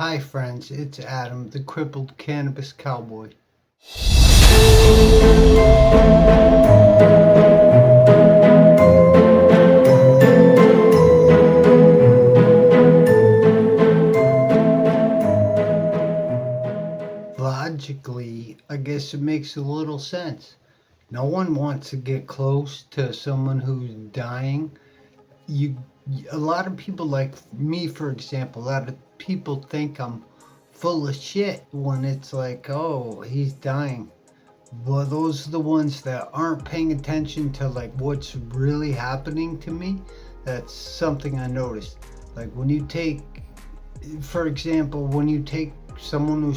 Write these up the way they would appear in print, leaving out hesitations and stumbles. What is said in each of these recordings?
Hi friends, it's Adam, the crippled cannabis cowboy. Logically, I guess it makes a little sense. No one wants to get close to someone who's dying. You, a lot of people like me, for example, a lot of people think I'm full of shit when it's like, oh, he's dying. Well, those are the ones that aren't paying attention to like what's really happening to me. That's something I noticed. Like when you take, for example, when you take someone who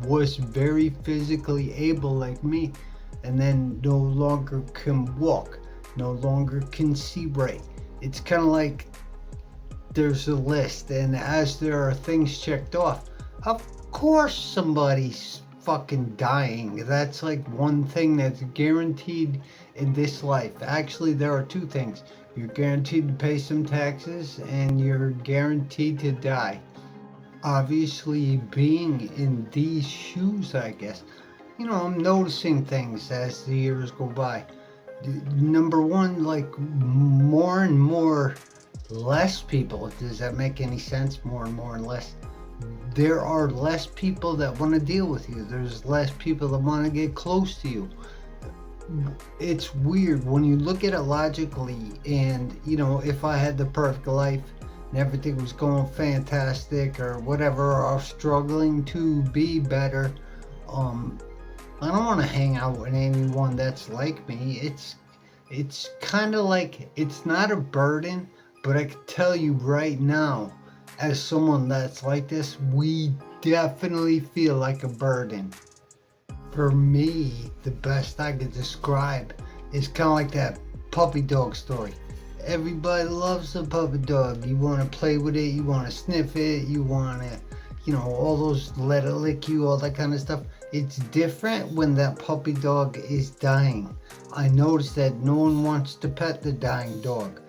was very physically able like me and then no longer can walk, no longer can see right. It's kind of like there's a list, and as there are things checked off, of course somebody's fucking dying. That's like one thing that's guaranteed in this life. Actually, there are two things. You're guaranteed to pay some taxes, and you're guaranteed to die. Obviously, being in these shoes, I guess, I'm noticing things as the years go by. Number one, like more and more less people. Does that make any sense? More and more and less. There are less people that want to deal with you. There's less people that want to get close to you. It's weird when you look at it logically, and if I had the perfect life and everything was going fantastic or whatever, or struggling to be better, I don't want to hang out with anyone that's like me. It's kind of like, it's not a burden, but I can tell you right now, as someone that's like this, we definitely feel like a burden. For me, the best I could describe is kind of like that puppy dog story. Everybody loves a puppy dog. You want to play with it, you want to sniff it, you want to, all those let it lick you, all that kind of stuff. It's different when that puppy dog is dying. I noticed that no one wants to pet the dying dog.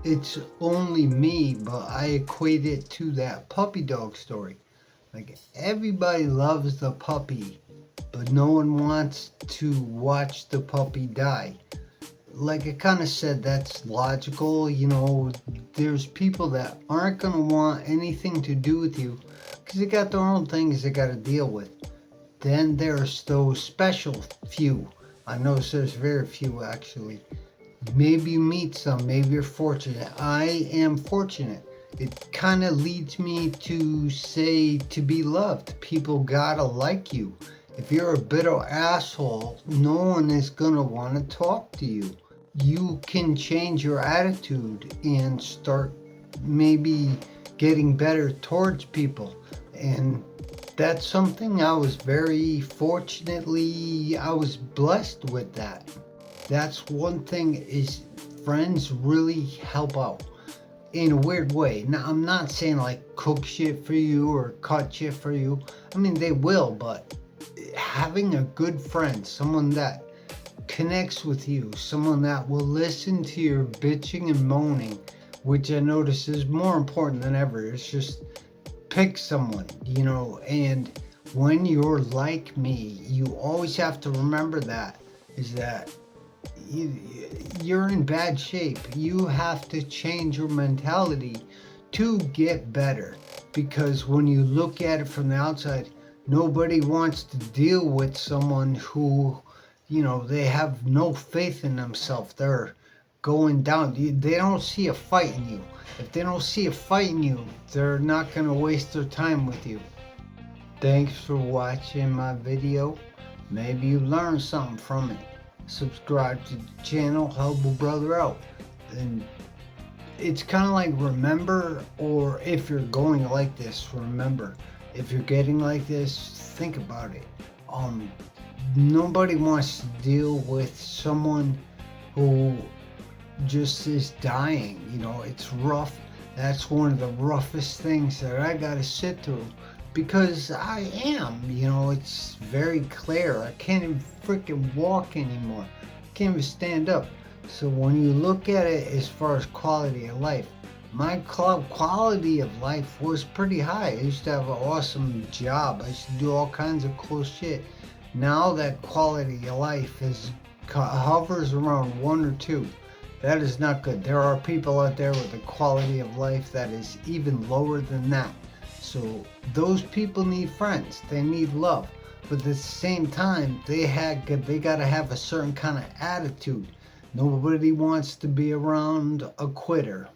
It's only me, but I equate it to that puppy dog story. Like everybody loves the puppy, but no one wants to watch the puppy die. Like I kind of said, that's logical. There's people that aren't going to want anything to do with you because they got their own things they got to deal with. Then there's those special few. I notice there's very few actually. Maybe you meet some, maybe you're fortunate. I am fortunate. It kind of leads me to say, to be loved. People gotta like you. If you're a bitter asshole, no one is gonna want to talk to you. You can change your attitude and start maybe getting better towards people. And that's something I was very fortunately, I was blessed with that. That's one thing, is friends really help out in a weird way. Now, I'm not saying like cook shit for you or cut shit for you. I mean, they will, but having a good friend, someone that connects with you, someone that will listen to your bitching and moaning, which I notice is more important than ever. It's just pick someone, and when you're like me, you always have to remember that, is that you're in bad shape. You have to change your mentality to get better, because when you look at it from the outside, nobody wants to deal with someone who, they have no faith in themselves. They're going down. They don't see a fight in you. If they don't see a fight in you, they're not going to waste their time with you. Thanks for watching my video. Maybe you learned something from it. Subscribe to the channel, help a brother out. And it's kind of like, remember, or if you're going like this, remember, if you're getting like this, think about it. Nobody wants to deal with someone who just is dying. It's rough. That's one of the roughest things that I gotta sit through, because I am, it's very clear. I can't even freaking walk anymore. Can't even stand up. So when you look at it as far as quality of life, my quality of life was pretty high. I used to have an awesome job. I used to do all kinds of cool shit. Now that quality of life hovers around one or two. That is not good. There are people out there with a quality of life that is even lower than that. So those people need friends. They need love. But at the same time, they gotta have a certain kind of attitude. Nobody wants to be around a quitter.